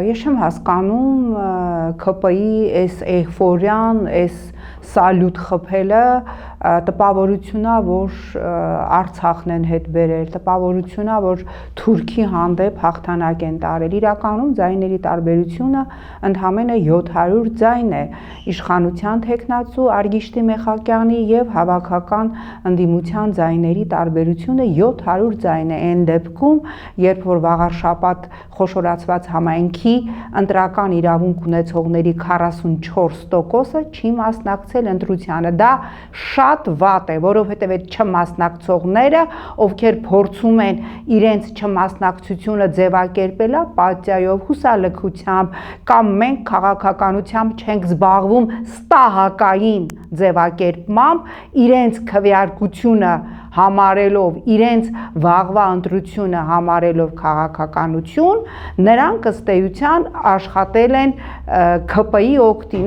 Ես չեմ հասկանում ԿՊ-ի այս էйֆորիան, այս սալյուտ խփելը տպավորությունն է, որ Արցախն են հետ բերել, տպավորությունն է, որ Թուրքի հանդեպ հաղթանակ են տարել։ Իրականում ձայների տարբերությունը ընդամենը 700 ձայն է իշխանության թեկնածու Արգիշտի Մեխակյանի եւ հավաքական ընդդիմության ձայների տարբերությունը 700 ձայն է այն դեպքում, երբ որ վաղար շաբաթ խոշորացված համայնքի ընտրական իրավունք ունեցողների 44%-ը չի մասնակցել ընտրությանը։ Դա շատ վատ է, որովհետև այդ չմասնակցողները, ովքեր փորձում են իրենց չմասնակցությունը ձևակերպել ապաթիայով, հուսալքությամբ կամ մենք քաղաքականությամբ չենք զբաղվում ստահակային ձևակերպմամբ, իրենց քվեարկությունը համարելով, իրենց վաղվա ընտրությունը համարելով քաղաքականություն, նրանք ըստ էության աշխատել են ԿՊ-ի օգտին։